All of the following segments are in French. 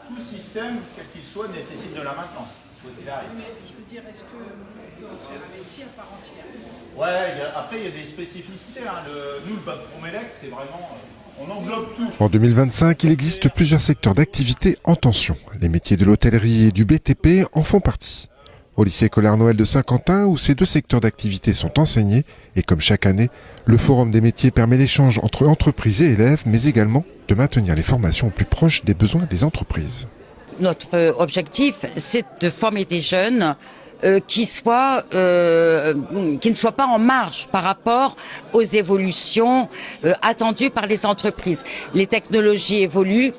tout système, quel qu'il soit, nécessite de la maintenance. Quoi qu'il arrive. Mais je veux dire, est-ce qu'on peut faire un métier à part entière? Ouais, après il y a des spécificités. Hein. Nous, le bac Promélec, c'est vraiment... on englobe tout. En 2025, il existe plusieurs secteurs d'activité en tension. Les métiers de l'hôtellerie et du BTP en font partie. Au lycée Collard-Noël de Saint-Quentin, où ces deux secteurs d'activité sont enseignés, et comme chaque année, le Forum des métiers permet l'échange entre entreprises et élèves, mais également de maintenir les formations au plus proche des besoins des entreprises. Notre objectif, c'est de former des jeunes qui ne soient pas en marge par rapport aux évolutions attendues par les entreprises. Les technologies évoluent,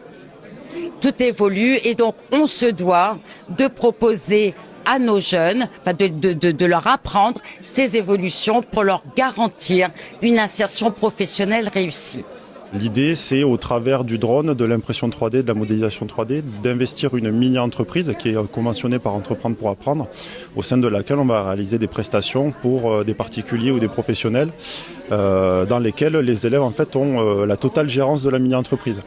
tout évolue, et donc on se doit de proposer à nos jeunes, de leur apprendre ces évolutions pour leur garantir une insertion professionnelle réussie. L'idée, c'est au travers du drone, de l'impression 3D, de la modélisation 3D, d'investir une mini-entreprise qui est conventionnée par Entreprendre pour apprendre, au sein de laquelle on va réaliser des prestations pour des particuliers ou des professionnels, dans lesquels les élèves en fait ont la totale gérance de la mini-entreprise.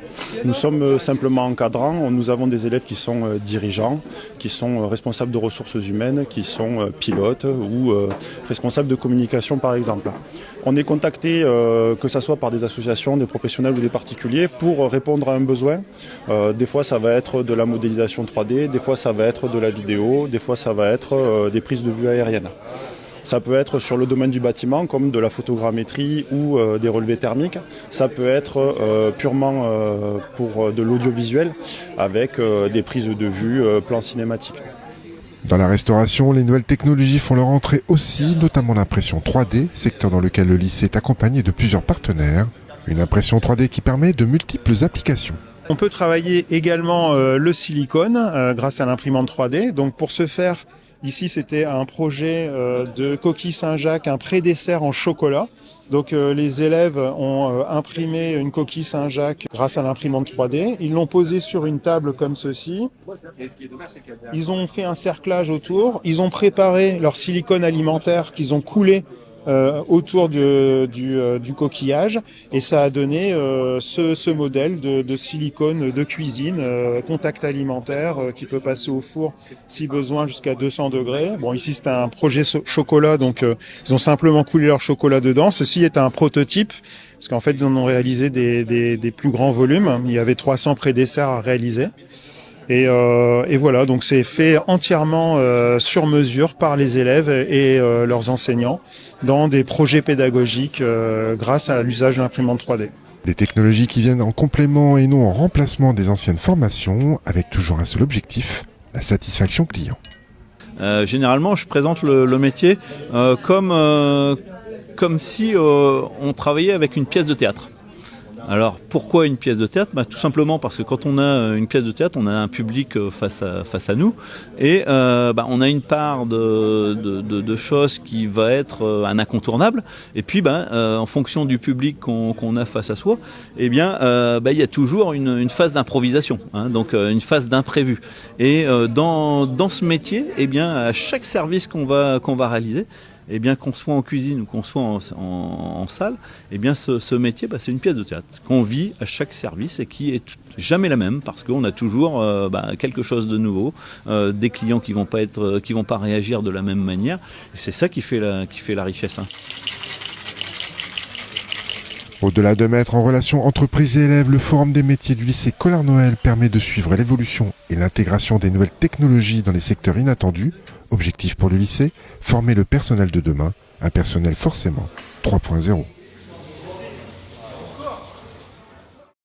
Nous sommes simplement encadrants, nous avons des élèves qui sont dirigeants, qui sont responsables de ressources humaines, qui sont pilotes ou responsables de communication par exemple. On est contacté, que ce soit par des associations, des professionnels ou des particuliers, pour répondre à un besoin. Des fois, ça va être de la modélisation 3D, des fois, ça va être de la vidéo, des fois, ça va être des prises de vue aériennes. Ça peut être sur le domaine du bâtiment, comme de la photogrammétrie ou des relevés thermiques. Ça peut être purement pour de l'audiovisuel, avec des prises de vue, plans cinématiques. Dans la restauration, les nouvelles technologies font leur entrée aussi, notamment l'impression 3D, secteur dans lequel le lycée est accompagné de plusieurs partenaires. Une impression 3D qui permet de multiples applications. On peut travailler également le silicone grâce à l'imprimante 3D. Donc pour ce faire, ici c'était un projet de coquille Saint-Jacques, un pré-dessert en chocolat. Donc les élèves ont imprimé une coquille Saint-Jacques grâce à l'imprimante 3D. Ils l'ont posée sur une table comme ceci. Ils ont fait un cerclage autour. Ils ont préparé leur silicone alimentaire qu'ils ont coulé autour du coquillage, et ça a donné ce modèle de silicone de cuisine, contact alimentaire, qui peut passer au four si besoin jusqu'à 200 degrés. Bon, ici c'est un projet chocolat, donc ils ont simplement coulé leur chocolat dedans. Ceci est un prototype, parce qu'en fait ils en ont réalisé des plus grands volumes. Il y avait 300 pré-desserts à réaliser. Et voilà, donc c'est fait entièrement sur mesure par les élèves et leurs enseignants dans des projets pédagogiques grâce à l'usage de l'imprimante 3D. Des technologies qui viennent en complément et non en remplacement des anciennes formations, avec toujours un seul objectif, la satisfaction client. Généralement, je présente le métier comme si on travaillait avec une pièce de théâtre. Alors pourquoi une pièce de théâtre ? Tout simplement parce que quand on a une pièce de théâtre, on a un public face à nous, et on a une part de choses qui va être un incontournable, et puis en fonction du public qu'on a face à soi, il y a toujours une phase d'improvisation, donc une phase d'imprévu. Et dans ce métier, à chaque service qu'on va réaliser, qu'on soit en cuisine ou qu'on soit en salle, ce métier, c'est une pièce de théâtre qu'on vit à chaque service et qui est jamais la même, parce qu'on a toujours quelque chose de nouveau, des clients qui vont pas réagir de la même manière, et c'est ça qui fait la richesse. Au-delà de mettre en relation entreprises et élèves, le Forum des métiers du lycée Collard-Noël permet de suivre l'évolution et l'intégration des nouvelles technologies dans les secteurs inattendus. Objectif pour le lycée, former le personnel de demain, un personnel forcément 3.0.